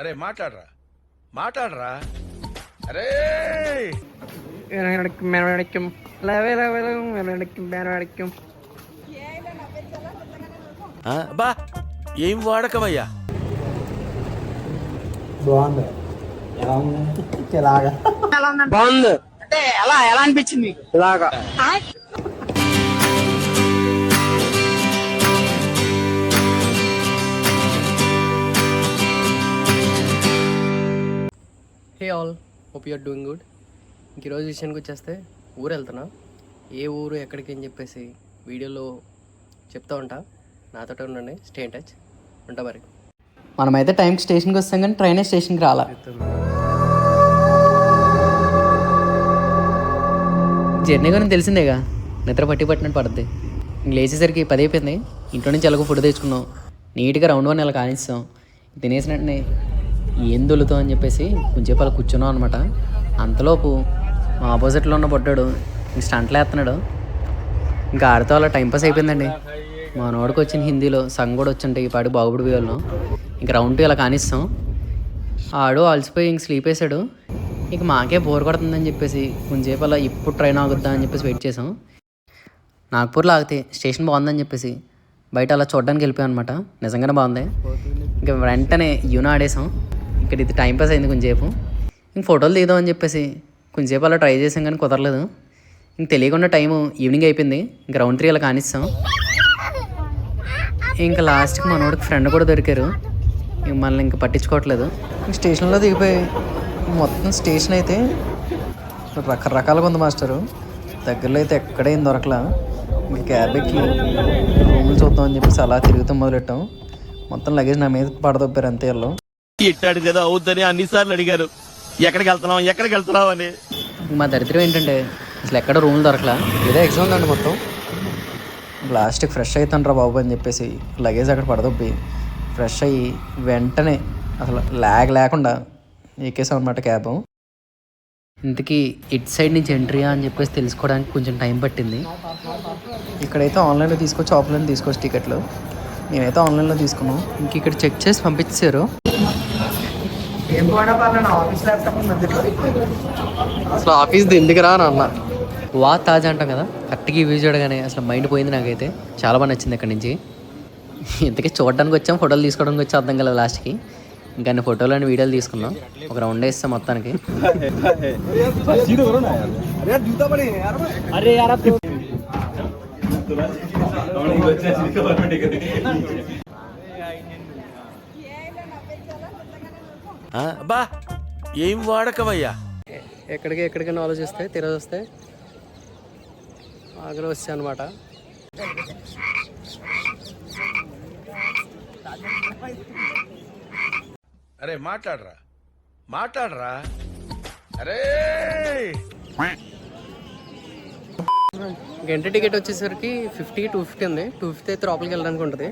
అరే మాట్లాడరా మాట్లాడరా. అరే బా ఏం వాడకమయ్యా. బాగుంది. ఇలాగా బాగుంది అంటే ఎలా అనిపించింది మీకు? ఇలాగా hey all, hope you are doing good. ఇంక ఈరోజు విషయానికి వచ్చేస్తే ఊరు వెళ్తున్నా. ఏ ఊరు ఎక్కడికి అని చెప్పేసి వీడియోలో చెప్తా ఉంటా. నాతో ఉండండి, స్టే ఇన్ టచ్. ఉంటా మరి. మనమైతే టైంకి స్టేషన్కి వస్తాం కానీ ట్రైన్ స్టేషన్కి రాలా. జర్నీ గురించి తెలిసిందేగా, నిద్ర పట్టినట్టు పడుద్ది. ఇంక లేచేసరికి 10 అయిపోయింది. ఇంట్లో నుంచి ఎలాగో ఫుడ్ తెచ్చుకున్నాం. నీట్గా రౌండ్ 1 ఇలా కానిస్తాం. తినేసినట్టునే ఏం దొలుతాం అని చెప్పేసి కొంచెం అలా కూర్చున్నాం అనమాట. అంతలోపు మా ఆపోజిట్లో ఉన్న పొట్టాడు ఇంక స్టంట్లు వేస్తున్నాడు. ఇంకా ఆడితో అలా టైంపాస్ అయిపోయిందండి. మా నోడికి వచ్చిన హిందీలో సగం కూడా వచ్చింటే ఈ పాడి బాగుపడి వాళ్ళం. ఇంక రౌండ్ 2 ఇలా కానిస్తాం. ఆడు అలసిపోయి ఇంక స్లీప్ వేసాడు. ఇంక మాకే బోర్ కొడుతుందని చెప్పేసి కొంచెంసేపు అలా ఇప్పుడు ట్రైన్ ఆగుద్దా అని చెప్పేసి వెయిట్ చేసాం. నాగ్పూర్లో ఆగితే స్టేషన్ బాగుందని చెప్పేసి బయట అలా చూడడానికి వెళ్ళిపోయాం అనమాట. నిజంగానే బాగుంది. ఇంకా వెంటనే యూనో ఆడేసాం. ఇక్కడ ఇది టైంపాస్ అయింది కొంచెంసేపు. ఇంక ఫోటోలు తీద్దామని చెప్పేసి కొంచెంసేపు అలా ట్రై చేసాం కానీ కుదరలేదు. ఇంక తెలియకుండా టైము ఈవినింగ్ అయిపోయింది. ఇంక రౌండ్ 3 అలా కానిస్తాం. ఇంకా లాస్ట్కి మనోడికి ఫ్రెండ్ కూడా దొరికారు. ఇంక మనల్ని ఇంక పట్టించుకోవట్లేదు. ఇంక స్టేషన్లో దిగిపోయి మొత్తం స్టేషన్ అయితే రకరకాలుగా ఉంది మాస్టరు. దగ్గరలో అయితే ఎక్కడేం దొరకలా. ఇంక క్యాబ్ ఎక్కి రూములు చూద్దామని చెప్పేసి అలా తిరుగుతూ మొదలెట్టాం. మొత్తం లగేజ్ నా మీద పడదొప్పారు అంతే. వాళ్ళు ఇట్టాడు కదా అవుద్దని అన్నిసార్లు అడిగారు, ఎక్కడికి వెళ్తున్నావు అని. మా దరిద్రం ఏంటంటే అసలు ఎక్కడ రూములు దొరకలా. ఏదో ఎగ్జామ్ ఉందండి మొత్తం. లాస్ట్కి ఫ్రెష్ అవుతాను రా బాబు అని చెప్పేసి లగేజ్ అక్కడ పడదొప్పి ఫ్రెష్ అయ్యి వెంటనే అసలు ల్యాగ్ లేకుండా ఎక్కేసాం అనమాట క్యాబ్. ఇంతకీ ఇటు సైడ్ నుంచి ఎంట్రీయా అని చెప్పేసి తెలుసుకోవడానికి కొంచెం టైం పట్టింది. ఇక్కడైతే ఆన్లైన్లో తీసుకోవచ్చు, ఆఫ్లైన్లో తీసుకోవచ్చు టికెట్లు. మేమైతే ఆన్లైన్లో తీసుకున్నాం. ఇంక ఇక్కడ చెక్ చేసి పంపించారు. అసలు ఆఫీస్ది ఎందుకు రా అన్న వా తాజా అంటాం కదా, కరెక్ట్గా ఈ వ్యూ చూడగానే అసలు మైండ్ పోయింది. నాకైతే చాలా బాగా నచ్చింది ఇక్కడ నుంచి. ఇంతకీ చూడడానికి వచ్చాం, ఫోటోలు తీసుకోవడానికి వచ్చి అర్థం కలదు లాస్ట్కి. ఇంకా ఫోటోలు అని వీడియోలు తీసుకున్నాం. ఒక రౌండ్ వేస్తాం మొత్తానికి. బా ఏం వాడకమయ్యా. ఎక్కడికైనా ఆలోచిస్తే తిరగ వస్తే ఆగ్రా వచ్చా అనమాట. అరే మాట్లాడరా మాట్లాడరా. అరే ఎంట్రీ టికెట్ వచ్చేసరికి 50, 250 ఉంది. 250 అయితే లోపలికి వెళ్ళడానికి ఉంటుంది.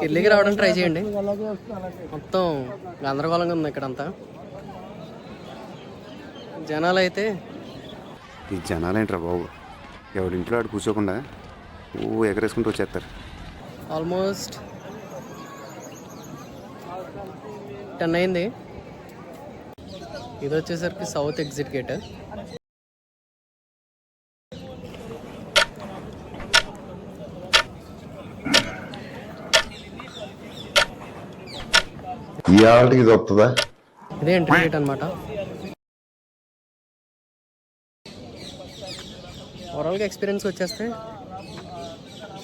ఢిల్లీకి రావడానికి ట్రై చేయండి. మొత్తం గందరగోళంగా ఉంది ఇక్కడంతా. జనాలు అయితే ఈ జనాలేంట్రా బాబు, ఎవరింట్లో ఆడు కూర్చోకుండా ఎగరేసుకుంటూ వచ్చేస్తారు. ఆల్మోస్ట్ 10 అయింది. ఇది వచ్చేసరికి సౌత్ ఎగ్జిట్ గేట్. ఇది వస్తుందా? ఇదే ఎంట్రీ గేట్ అనమాట. ఓవరాల్గా ఎక్స్పీరియన్స్ వచ్చేస్తే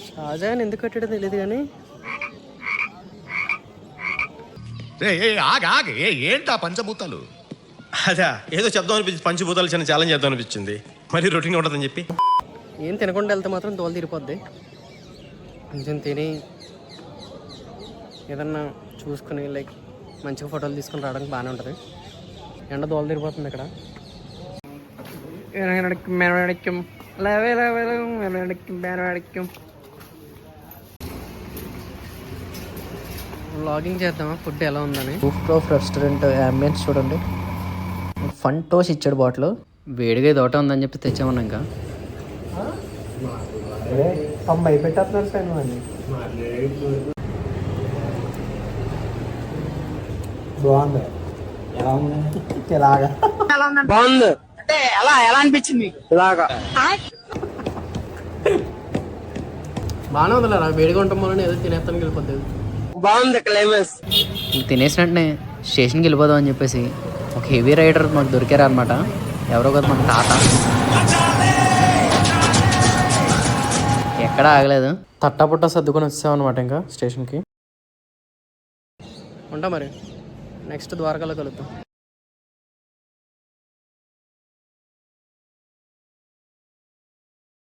షాజహాన్ ఎందుకు కట్టాడో తెలియదు కానీ ఏంటా పంచభూతాలు. అదా ఏదో చెప్దాం అనిపించింది, పంచభూతాలు చిన్న ఛాలెంజ్ చేద్దాం అనిపించింది. మరి రొటీన్ ఉంటుందని చెప్పి ఏం తినకుండా వెళ్తే మాత్రం తోలు తీరిపోద్ది. కొంచెం తిని ఏదన్నా చూసుకుని లైక్ మంచిగా ఫోటోలు తీసుకుని రావడానికి బాగానే ఉంటుంది. ఎండ దోలు తీరిపోతుంది ఇక్కడ. వ్లాగింగ్ చేద్దామా ఫుడ్ ఎలా ఉందని. రూఫ్ టాప్ రెస్టారెంట్ అంబియన్స్ చూడండి. ఫన్ టోస్ ఇచ్చాడు బాటిల్. వేడిగా దోట ఉందని చెప్పి తెచ్చామన్నా. ఇంకా అమ్మాయి పెట్టేస్తున్నారు సార్. ఎలా ఉందండి? బాగుంది. అంటే ఎలా అనిపించింది మీకు? ఇలాగా బాగానే ఉందిలే నాకు వేడిగా ఉంటాం వల్ల ఏదో తినేస్తానికి వెళ్ళిపోద్ది. బాగుంది క్లైమాక్స్. ఇంక తినేసిన వెంటనే స్టేషన్కి వెళ్ళిపోదాం అని చెప్పేసి ఒక హెవీ రైడర్ మాకు దొరికారు అనమాట. ఎవరో కదా మాకు తాత. ఎక్కడా ఆగలేదు, తట్టాపుట్టా సర్దుకొని వచ్చాం అనమాట ఇంకా స్టేషన్కి. ఉంటా మరి, నెక్స్ట్ ద్వారకాలో కలుద్దాం.